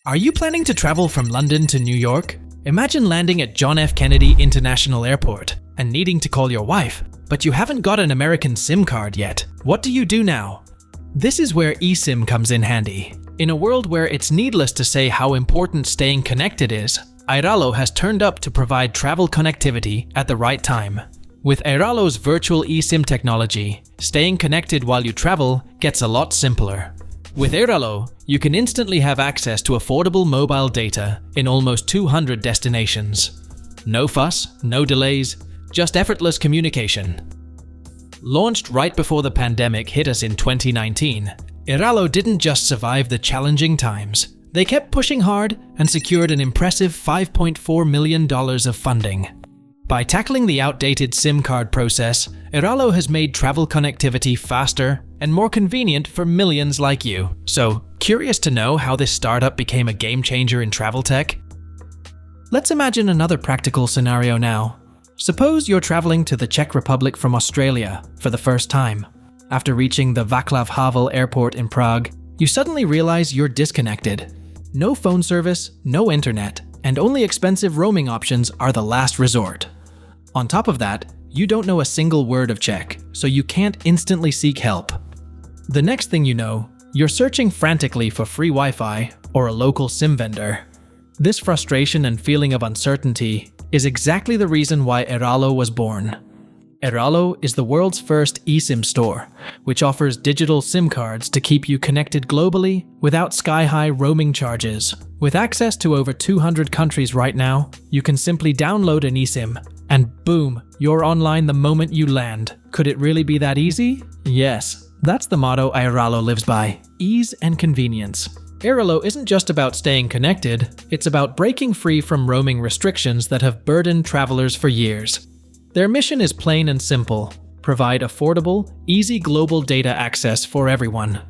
Are you planning to travel from London to New York? Imagine landing at John F. Kennedy International Airport and needing to call your wife, but you haven't got an American SIM card yet. What do you do now? This is where eSIM comes in handy. In a world where it's needless to say how important staying connected is, Airalo has turned up to provide travel connectivity at the right time. With Airalo's virtual eSIM technology, staying connected while you travel gets a lot simpler. With Airalo, you can instantly have access to affordable mobile data in almost 200 destinations. No fuss, no delays, just effortless communication. Launched right before the pandemic hit us in 2019, Airalo didn't just survive the challenging times. They kept pushing hard and secured an impressive $5.4 million of funding. By tackling the outdated SIM card process, Airalo has made travel connectivity faster and more convenient for millions like you. So, curious to know how this startup became a game changer in travel tech? Let's imagine another practical scenario now. Suppose you're traveling to the Czech Republic from Australia for the first time. After reaching the Václav Havel airport in Prague, you suddenly realize you're disconnected. No phone service, no internet, and only expensive roaming options are the last resort. On top of that, you don't know a single word of Czech, so you can't instantly seek help. The next thing you know, you're searching frantically for free Wi-Fi or a local SIM vendor. This frustration and feeling of uncertainty is exactly the reason why Airalo was born. Airalo is the world's first eSIM store, which offers digital SIM cards to keep you connected globally without sky-high roaming charges. With access to over 200 countries right now, you can simply download an eSIM, and boom, you're online the moment you land. Could it really be that easy? Yes, that's the motto Airalo lives by: ease and convenience. Airalo isn't just about staying connected, it's about breaking free from roaming restrictions that have burdened travelers for years. Their mission is plain and simple: provide affordable, easy global data access for everyone.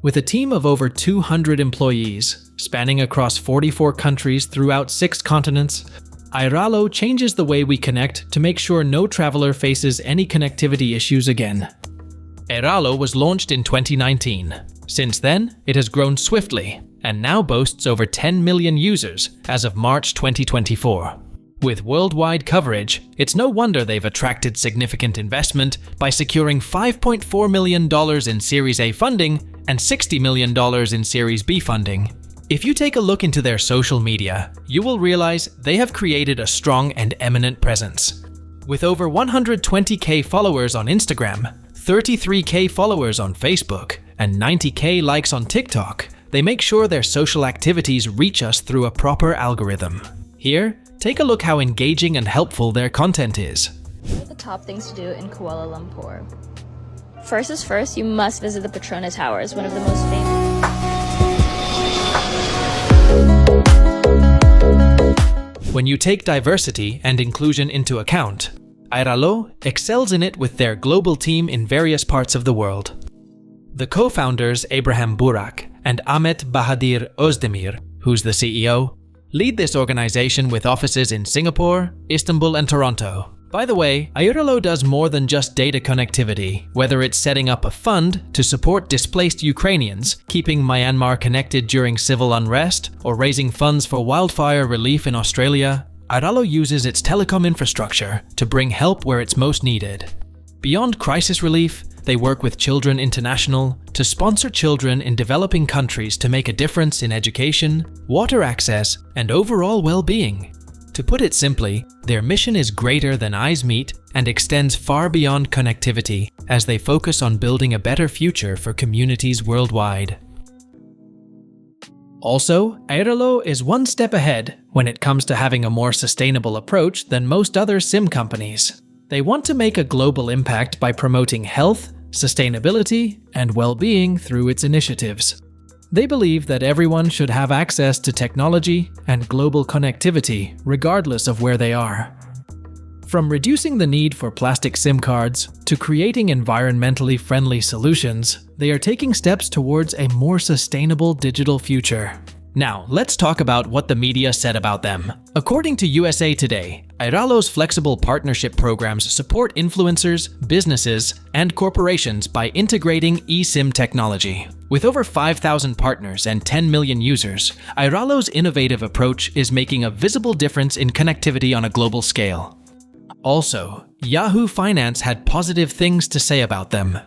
With a team of over 200 employees, spanning across 44 countries throughout 6 continents, Airalo changes the way we connect to make sure no traveler faces any connectivity issues again. Airalo was launched in 2019. Since then, it has grown swiftly and now boasts over 10 million users as of March 2024. With worldwide coverage, it's no wonder they've attracted significant investment by securing $5.4 million in Series A funding and $60 million in Series B funding. If you take a look into their social media, you will realize they have created a strong and eminent presence. With over 120k followers on Instagram, 33k followers on Facebook, and 90k likes on TikTok, they make sure their social activities reach us through a proper algorithm. Here, take a look how engaging and helpful their content is. What are the top things to do in Kuala Lumpur? First is first, you must visit the Petronas Towers, one of the most famous. When you take diversity and inclusion into account, Airalo excels in it with their global team in various parts of the world. The co-founders Abraham Burak and Ahmet Bahadir Özdemir, who's the CEO, lead this organization with offices in Singapore, Istanbul, and Toronto. By the way, Airalo does more than just data connectivity, whether it's setting up a fund to support displaced Ukrainians, keeping Myanmar connected during civil unrest, or raising funds for wildfire relief in Australia. Airalo uses its telecom infrastructure to bring help where it's most needed. Beyond crisis relief, they work with Children International to sponsor children in developing countries to make a difference in education, water access, and overall well-being. To put it simply, their mission is greater than eyes meet and extends far beyond connectivity as they focus on building a better future for communities worldwide. Also, Airalo is one step ahead when it comes to having a more sustainable approach than most other SIM companies. They want to make a global impact by promoting health, sustainability, and well-being through its initiatives. They believe that everyone should have access to technology and global connectivity, regardless of where they are. From reducing the need for plastic SIM cards to creating environmentally friendly solutions, they are taking steps towards a more sustainable digital future. Now, let's talk about what the media said about them. According to USA Today, Airalo's flexible partnership programs support influencers, businesses, and corporations by integrating eSIM technology. With over 5,000 partners and 10 million users, Airalo's innovative approach is making a visible difference in connectivity on a global scale. Also, Yahoo Finance had positive things to say about them.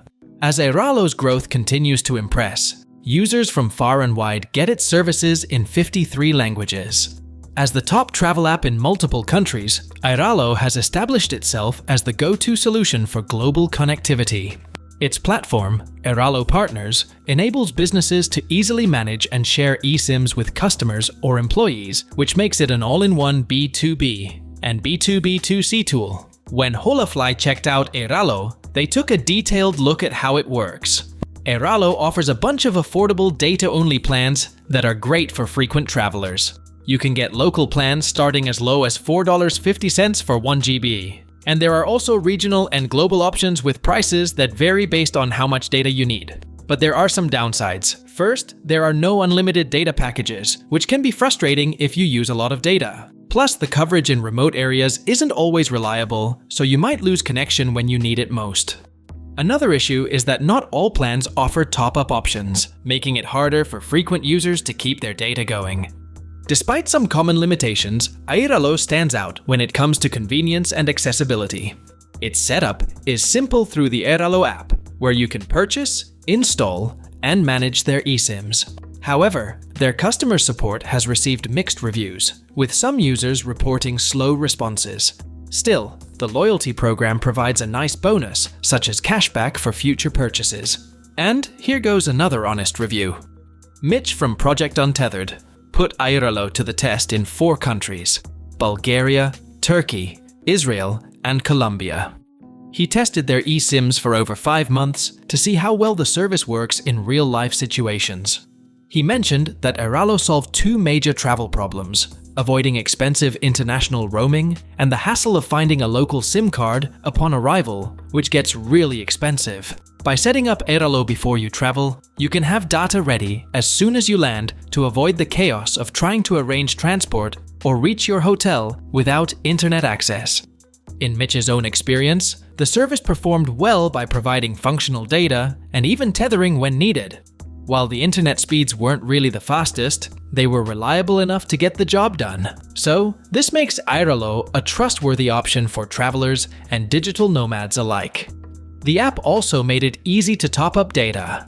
As Airalo's growth continues to impress, users from far and wide get its services in 53 languages. As the top travel app in multiple countries, Airalo has established itself as the go-to solution for global connectivity. Its platform, Airalo Partners, enables businesses to easily manage and share eSIMs with customers or employees, which makes it an all-in-one B2B and B2B2C tool. When Holafly checked out Airalo, they took a detailed look at how it works. Airalo offers a bunch of affordable data-only plans that are great for frequent travelers. You can get local plans starting as low as $4.50 for 1 GB. And there are also regional and global options with prices that vary based on how much data you need. But there are some downsides. First, there are no unlimited data packages, which can be frustrating if you use a lot of data. Plus, the coverage in remote areas isn't always reliable, so you might lose connection when you need it most. Another issue is that not all plans offer top-up options, making it harder for frequent users to keep their data going. Despite some common limitations, Airalo stands out when it comes to convenience and accessibility. Its setup is simple through the Airalo app, where you can purchase, install, and manage their eSIMs. However, their customer support has received mixed reviews, with some users reporting slow responses. Still, the loyalty program provides a nice bonus, such as cashback for future purchases. And here goes another honest review. Mitch from Project Untethered put Airalo to the test in 4 countries: Bulgaria, Turkey, Israel, and Colombia. He tested their eSIMs for over 5 months to see how well the service works in real-life situations. He mentioned that Airalo solved 2 major travel problems: avoiding expensive international roaming and the hassle of finding a local SIM card upon arrival, which gets really expensive. By setting up Airalo before you travel, you can have data ready as soon as you land to avoid the chaos of trying to arrange transport or reach your hotel without internet access. In Mitch's own experience, the service performed well by providing functional data and even tethering when needed. While the internet speeds weren't really the fastest, they were reliable enough to get the job done. So, this makes Airalo a trustworthy option for travelers and digital nomads alike. The app also made it easy to top up data.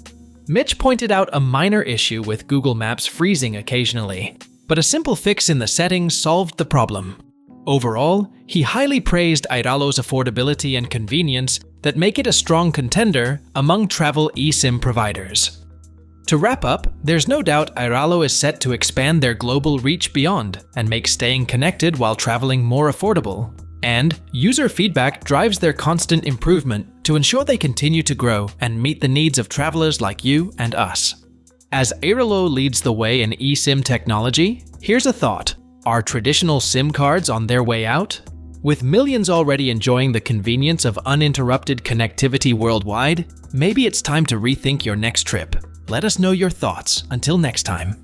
Mitch pointed out a minor issue with Google Maps freezing occasionally, but a simple fix in the settings solved the problem. Overall, he highly praised Airalo's affordability and convenience that make it a strong contender among travel eSIM providers. To wrap up, there's no doubt Airalo is set to expand their global reach beyond and make staying connected while traveling more affordable. And user feedback drives their constant improvement to ensure they continue to grow and meet the needs of travelers like you and us. As Airalo leads the way in eSIM technology, here's a thought. Are traditional SIM cards on their way out? With millions already enjoying the convenience of uninterrupted connectivity worldwide, maybe it's time to rethink your next trip. Let us know your thoughts. Until next time.